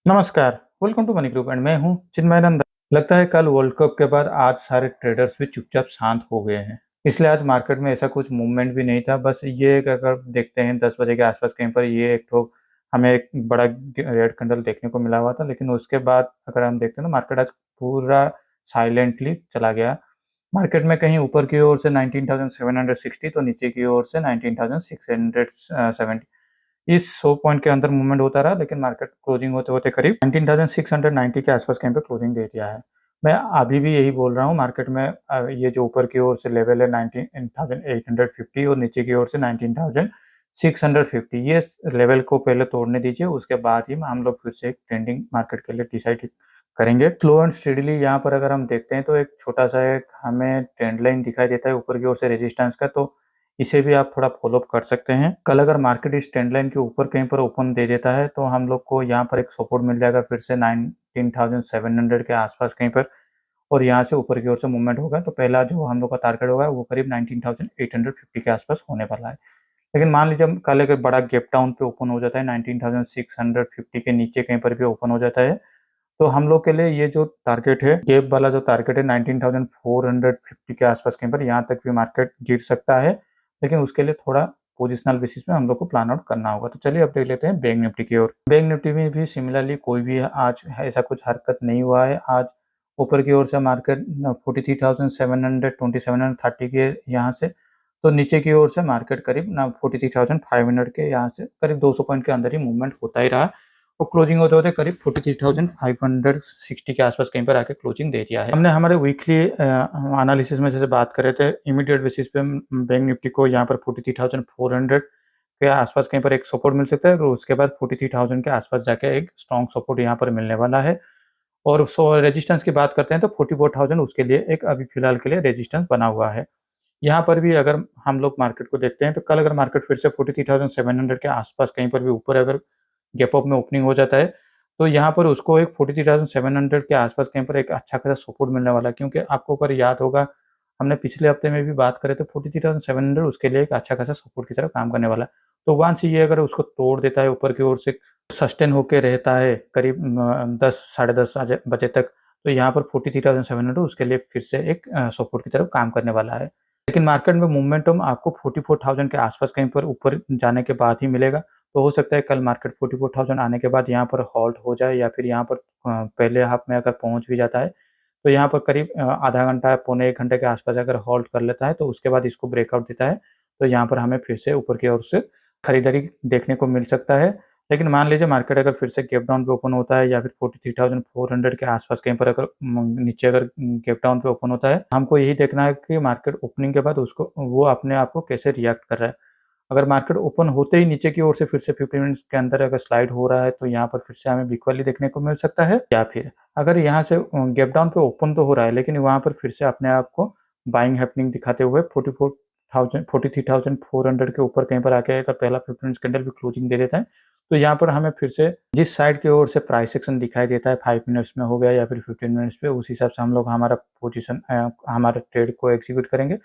नमस्कार, welcome to money group and मैं हूँ चिन्मय नंदन। लगता है कल वर्ल्ड कप के बाद आज सारे ट्रेडर्स भी चुपचाप शांत हो गए हैं। इसलिए आज मार्केट में ऐसा कुछ मूवमेंट भी नहीं था। बस ये एक अगर देखते हैं 10 बजे के आसपास कहीं पर ये एक तो हमें एक बड़ा रेड कैंडल देखने को मिला हुआ था, लेकिन उसके बाद अगर हम देखते हैं ना मार्केट आज पूरा साइलेंटली चला गया। मार्केट में कहीं ऊपर की ओर से 19,760 तो नीचे की ओर से 19,670 इस 100 पॉइंट के अंदर मूवमेंट होता रहा, लेकिन मार्केट क्लोजिंग होते-होते करीब 19,690 के आसपास कहीं पे क्लोजिंग दे दिया है। मैं अभी भी यही बोल रहा हूँ मार्केट में ये जो ऊपर की ओर से लेवल है 19,850 और नीचे की ओर से 19,650 ये लेवल को पहले तोड़ने दीजिए, उसके बाद ही हम लोग फिर से एक ट्रेंडिंग मार्केट के लिए डिसाइड करेंगे। स्लो एंड स्टेडीली यहाँ पर अगर हम देखते हैं तो एक छोटा-सा एक हमें ट्रेंड लाइन दिखाई देता है ऊपर की ओर से रेजिस्टेंस का, तो इसे भी आप थोड़ा फॉलो अप कर सकते हैं। कल अगर मार्केट इस ट्रेंड लाइन के ऊपर कहीं पर ओपन दे देता है तो हम लोग को यहाँ पर एक सपोर्ट मिल जाएगा फिर से 19,700 के आसपास कहीं पर, और यहाँ से ऊपर की ओर से मूवमेंट होगा तो पहला जो हम लोग का टारगेट होगा वो करीब 19,850 के आसपास होने वाला है। लेकिन मान लीजिए कल अगर बड़ा गैप डाउन पे ओपन हो जाता है 19,650 के नीचे कहीं पर भी ओपन हो जाता है, तो हम लोग के लिए ये जो टारगेट है, गैप वाला जो टारगेट है 19,450 के आसपास कहीं पर, यहाँ तक भी मार्केट गिर सकता है। लेकिन उसके लिए थोड़ा पोजिशनल बेसिस पे हम लोग को प्लान आउट करना होगा। तो चलिए अब देख लेते हैं बैंक निफ्टी की ओर। बैंक निफ्टी में भी सिमिलरली कोई भी आज ऐसा कुछ हरकत नहीं हुआ है। आज ऊपर की ओर से मार्केट 43,700 2730 के यहाँ से, तो नीचे की ओर से मार्केट करीब 43,500 के यहाँ से करीब 200 पॉइंट के अंदर ही मूवमेंट होता ही रहा और क्लोजिंग होते-होते करीब 43,560 के आसपास कहीं पर आके क्लोजिंग दे दिया है। हमने हमारे वीकली एनालिसिस में जैसे बात कर रहे थे, इमीडिएट बेसिस पे बैंक निफ्टी को यहाँ पर 43,400 के आसपास कहीं पर एक सपोर्ट मिल सकता है और उसके बाद 43,000 के आसपास जाके एक स्ट्रॉन्ग सपोर्ट यहाँ पर मिलने वाला है। और रेजिस्टेंस की बात करते हैं तो 44,000 उसके लिए एक अभी फिलहाल के लिए रेजिस्टेंस बना हुआ है। यहाँ पर भी अगर हम लोग मार्केट को देखते हैं तो कल अगर मार्केट फिर से 43,700 के आसपास कहीं पर भी ऊपर अगर गैप अप में ओपनिंग हो जाता है, तो यहाँ पर उसको एक 43,700 के आसपास कहीं पर एक अच्छा खासा सपोर्ट मिलने वाला है, क्योंकि आपको अगर याद होगा हमने पिछले हफ्ते में भी बात करे तो 43,700 उसके लिए एक अच्छा खासा सपोर्ट की तरह काम करने वाला है। तो वंस ये अगर उसको तोड़ देता है ऊपर की ओर से सस्टेन होके रहता है करीब 10 साढ़े 10 बजे तक, तो यहाँ पर 43,700 उसके लिए फिर से एक सपोर्ट की तरफ काम करने वाला है। लेकिन मार्केट में मोमेंटम आपको 44,000 के आसपास कहीं पर ऊपर जाने के बाद ही मिलेगा। तो हो सकता है कल मार्केट 44,000 आने के बाद यहाँ पर हॉल्ट हो जाए, या फिर यहाँ पर पहले हाफ में अगर पहुँच भी जाता है, तो यहाँ पर करीब आधा घंटा पौने 1 घंटे के आसपास अगर हॉल्ट कर लेता है, तो उसके बाद इसको ब्रेकआउट देता है, तो यहाँ पर हमें फिर से ऊपर की ओर से खरीदारी देखने को मिल सकता है। लेकिन मान लीजिए मार्केट अगर फिर से गैप डाउन पे ओपन होता है या फिर 43,400 के आसपास कहीं पर अगर नीचे अगर गैप डाउन पे ओपन होता है, हमको यही देखना है कि मार्केट ओपनिंग के बाद उसको वो अपने आप को कैसे रिएक्ट कर रहा है। अगर मार्केट ओपन होते ही नीचे की ओर से फिर से 15 मिनट्स के अंदर अगर स्लाइड हो रहा है, तो यहाँ पर फिर से हमें वीक रैली देखने को मिल सकता है, या फिर अगर यहाँ से गैप डाउन पे ओपन तो हो रहा है लेकिन वहाँ पर फिर से अपने आप को बाइंग हैपनिंग दिखाते हुए 43,400 के ऊपर कहीं पर आके अगर पहला 15 मिनट्स कैंडल भी क्लोजिंग दे देता है, तो यहाँ पर हमें फिर से जिस साइड की ओर से प्राइस एक्शन दिखाई देता है 5 मिनट्स में हो गया या फिर 15 मिनट्स पे, उस हिसाब से हम लोग हमारा पोजीशन हमारे ट्रेड को एग्जीक्यूट करेंगे।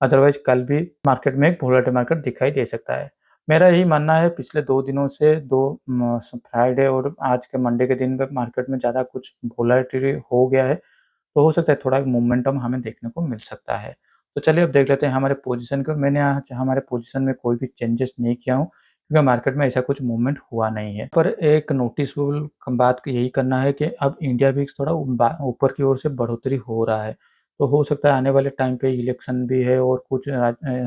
अदरवाइज कल भी मार्केट में एक वोलेटाइल मार्केट दिखाई दे सकता है। मेरा यही मानना है, पिछले 2 दिनों से 2 फ्राइडे और आज के मंडे के दिन पे मार्केट में ज़्यादा कुछ वोलेटिलिटी हो गया है, तो हो सकता है थोड़ा मोमेंटम हमें देखने को मिल सकता है। तो चलिए अब देख लेते हैं हमारे पोज़ीशन को। मैंने आज हमारे पोज़ीशन में कोई भी चेंजेस नहीं किया हूँ, क्योंकि मार्केट में ऐसा कुछ मूवमेंट हुआ नहीं है। पर एक नोटिसेबल बात यही करना है कि अब इंडिया विक्स थोड़ा ऊपर की ओर से बढ़ोतरी हो रहा है। तो हो सकता है आने वाले टाइम पे इलेक्शन भी है और कुछ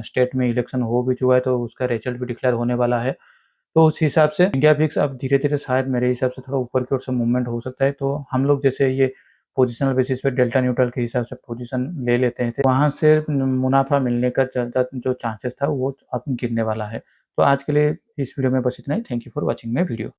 स्टेट में इलेक्शन हो भी चुका है, तो उसका रिजल्ट भी डिक्लेयर होने वाला है। तो उस हिसाब से इंडिया विक्स अब धीरे-धीरे शायद मेरे हिसाब से थोड़ा ऊपर की ओर से मूवमेंट हो सकता है। तो हम लोग जैसे ये पोजिशनल बेसिस पे डेल्टा न्यूट्रल के हिसाब से पोजीशन ले लेते हैं, वहाँ से मुनाफ़ा मिलने का ज़्यादा जो चांसेस था वो अब गिरने वाला है। तो आज के लिए इस वीडियो में बस इतना ही। Thank you for watching my video.